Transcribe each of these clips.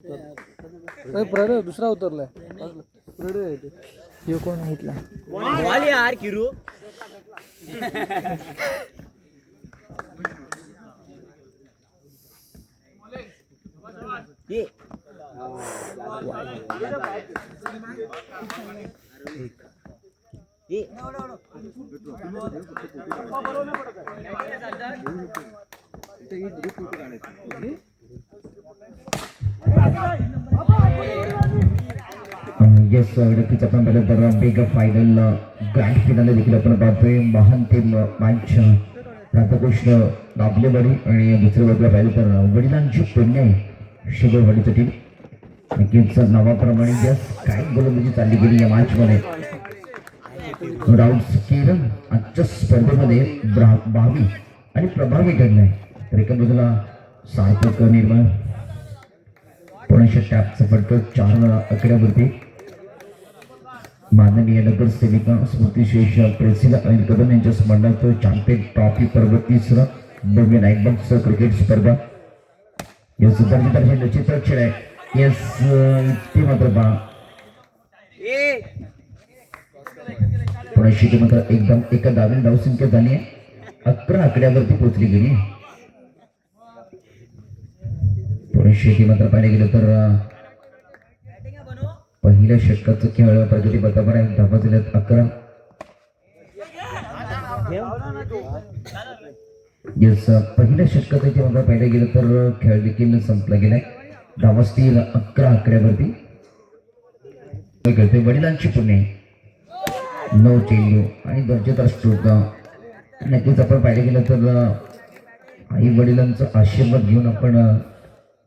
प्रणय दुसरा उतरलाय. प्रणय हे कोण आहे इथला? वाली यार किरू ये ये येस नक्कीच आपण बघत तर बिग फायनल ग्रँड फिनाले देखील आपण पाहतोय. महान टीम मॅच राधाकृष्ण दाबलेवाडी आणि दुसऱ्या बाजूला पाहिलं तर वडिलांची पुण्य आहे शिववाडीची टीम. नक्कीच नावाप्रमाणे यस काय गोलंदाजी चालली गेली या मॅच मध्ये. राऊंड केरळ आजच्या स्पर्धेमध्ये भावी आणि प्रभावी ठरलाय. तर एका बाजूला सार्थक निर्मळ पुण्याच्या टॅपचा फटका 4 आकड्यावरती. माननीय नगरसेविका स्मृतिशेष प्रेसिला अनिल कदम यांच्या स्मरणार्थ चॅम्पियन ट्रॉफी पर्व 3 भव्य नाईट बॉक्स क्रिकेट स्पर्धा या सुधारित चित्र खेळ आहे. यस इथे मात्र पहा पुण्याची मात्र एकदम एका डावीन धावसंख्या झाली आहे. 11 आकड्यावरती पोहोचली गेली. पुण्याची मात्र पाहिलं गेलं तर पहिल्या षटकाचं खेळ प्रगती बरोबर आहे. धावा झाल्यात 11. यस पहिल्या षटकाचं इथे मात्र पाहिलं गेलं तर खेळ देखील संपला गेलाय. धावा स्थिर 11 आकड्यावरती खेळते. वडिलांची पुणे 9 चेंडू आणि दर्जेदार स्ट्रोक. नक्कीच आपण पाहिलं गेलं तर आई वडिलांचा आशीर्वाद घेऊन आपण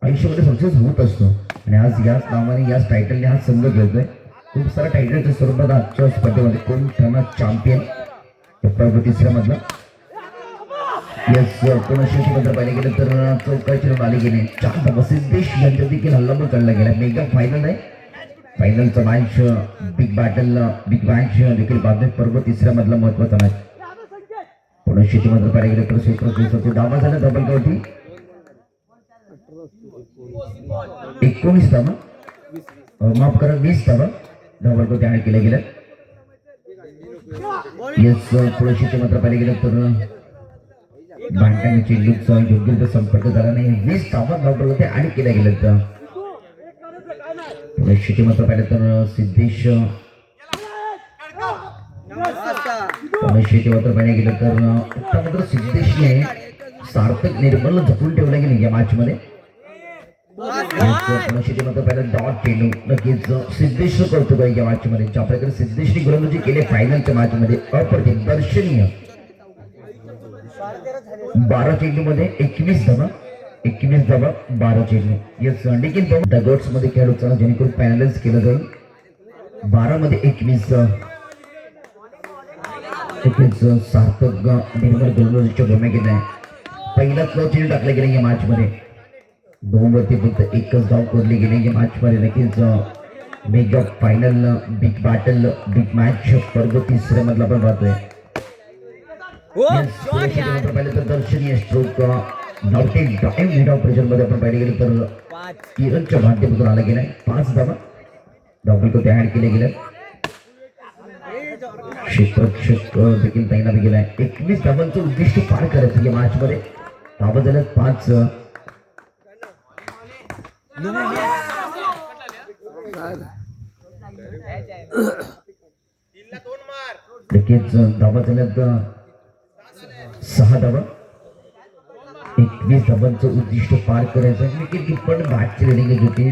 आयुष्यामध्ये सक्सेस होत असतो. आणि आज याच नावाने याच टायटलने हा संघ खेळतोय. खूप सारा टायटलच्या स्वरूपात आजच्या स्पर्धेमध्ये कोण ठरणार चॅम्पियन पर्व 3 मधला. यस कोणाशी मात्र पाहिलं गेलं तर चौकाची आले गेले 4 धावा. सिद्धेश यांच्या देखील हल्लाबोल काढला गेला. मेगा फायनल आहे. फायनलचा मॅच बिग मॅच देखील पाहतोय. पर्व 3 मधला महत्वाचा मॅच. कोणाशी मात्र पाहिलं गेलं तर क्षेत्र धावा झाला धबलगावती 19 धावा. माफ करा 20 धावा धावल त्याने केल्या गेल्या. यस पुढे मात्र पाहिलं गेलं तर भांडणाने चेंडूचा योग्य संपर्क झाला नाही. 20 धावा धावल ते आणि केल्या गेल्या. पुढे मात्र पाहिलं तर सिद्धेश मात्र पाहिलं गेलं तर मात्र सिद्धेशने सार्थक निर्मल झपून ठेवला गेले या मॅच मध्ये. पहिला डॉट चेंडू नक्कीच सिद्धेश करतो या मॅच मध्ये. ज्या प्रकारे सिद्धेशने गोलंदाजी केली फायनलच्या मॅच मध्ये अप्रतिम दर्शनीय. 12 चेंडू मध्ये 21 धावा 12 चेंडू. यस देखील डगआउट्स मध्ये खेळू चला जेणेकरून पॅनलाइज केलं जाईल. 12 मध्ये 21 सार्थक निर्मळ गोलंदाजीच्या भूमिकेत आहे. पहिला चेंडू टाकला गेला या मॅच मध्ये. 2 वरती फक्त 1च धाव कोरली गेली या मॅच मध्ये. नक्कीच mega final big battle big match पर्व 3 मधला आपण पाहतोय. पाहिलं तर दर्शनीय स्ट्रोक नॉटिंग टाइम लीड ऑफ प्रेशर मध्ये आपण पाहिलं गेलं तर किरणच्या माध्यमातून आला गेलाय. 5 धावा धावल ते ऍड केले गेले. क्षेत्ररक्षक देखील तैनात गेलाय. 21 धावांचं उद्दिष्ट पार करायचं या मॅच मध्ये. धावा झाल्यात 5. नक्कीच धावा झाल्यात 6 धावा. 21 धावांचं उद्दिष्ट पार करायचं. नक्कीच पण बॅटची रेडिंग होती.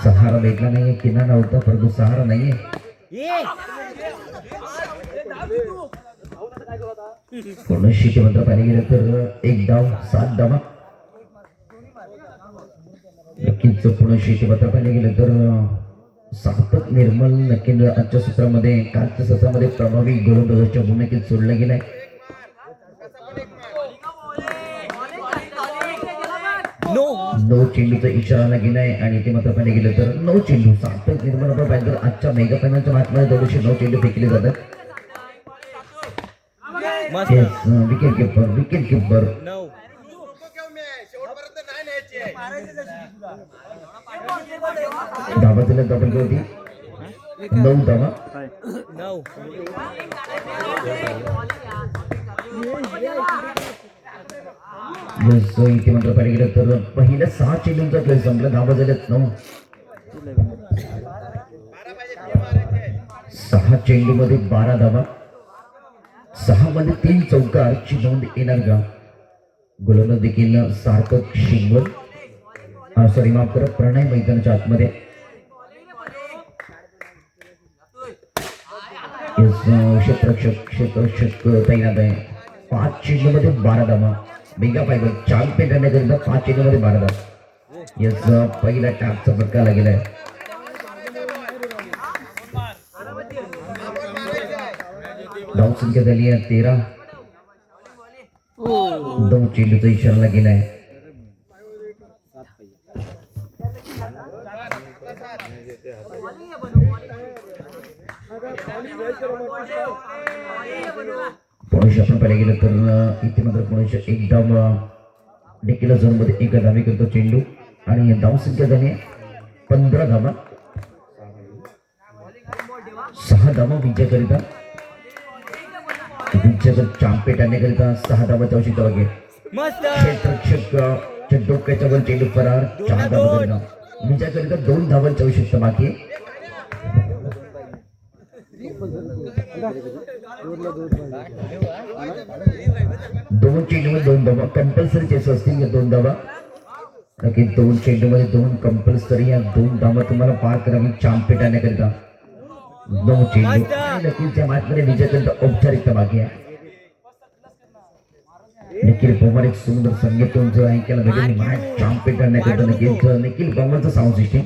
सहारा भेटला नाहीये. किनारा नव्हता परंतु सहारा नाहीये. कोणाशी मात्र पाहिलं गेलं तर 1 धाव 7 धावा. नक्कीच पुण्याशी मात्र पाहिलं गेलं तर सार्थक निर्मल नक्की आजच्या सत्रामध्ये कालच्या सत्रामध्ये प्रभावी गोलंदाजाच्या भूमिकेत सोडला गेलाय. नो चेंडूचा इशारा गेलाय आणि ते मात्र पाहिलं गेलं तर 9 चेंडू. सार्थक निर्मल आपण पाहिलं तर आजच्या मेगा फायनलच्या मॅच मध्ये दरवर्षी 9 चेंडू फेकले जातात. विकेट कीपर धावा झाल्या डबल होती 9 धावा. इथे मात्र पाहिजे गेलं तर पहिल्या 6 चेंडूंचा खेळ संपला. धावा झाल्यात 9. 6 चेंडू मध्ये 12 धावा. 6 मध्ये 3 चौकारची नोंद येणार का? गोलंदाज देखील सार्थक शिंगवण सॉरी माफ करा प्रणय मैदानाच्या आतमध्ये. क्षेत्ररक्षक तैनात आहे. 5 चेंडू मध्ये 12 धावा. मेगा फायबर चॅम्पियन करण्याकरिता 5 चेंडू मध्ये 12 धावा. याचा पहिला टॅपचा फटका लागलेला आहे. धाव संख्या झाली आहे 13. 2 चेंडूचा इशारा गेला आहे. पुणे आपण पाहिलं गेलं तर इथे मात्र पुणे एक धाव डेकेला झोन मध्ये 1 धावे करतो चेंडू आणि धाव संख्या झाली 15 धावा. 6 धावा विजयाकरिता. चॅम्पियन आणण्याकरिता 6 धावाची आवश्यकता लागेल. क्षेत्ररक्षक डोक्याच्या वर चेंडू फरार. 4 धावा करिता विजयाकरिता 2 धावांची आवश्यकता बाकी आहे. 2 चेंडू मध्ये 2 धावा कंपल्सरी चेस असतील. या 2 धावा नक्की 2 चेंडू मध्ये 2 कंपल्सरी. या 2 धावा तुम्हाला पार करावी चॅम्पियन आणण्याकरिता. 2 चेंडू नक्कीच्या मॅचमध्ये विजयाकरिता औपचारिकता बाकी आहे. निखिल पवार एक सुंदर संगीत तुमचं ऐकायला भेटेल. मॅच चॅम्पियन आणण्याकरिता निखिल पवारचं साऊंड सिस्टीम.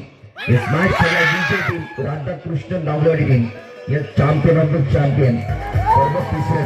इस मैच खेला team Radhakrishna Navalewadi team. Yes champion of the champion. 3रे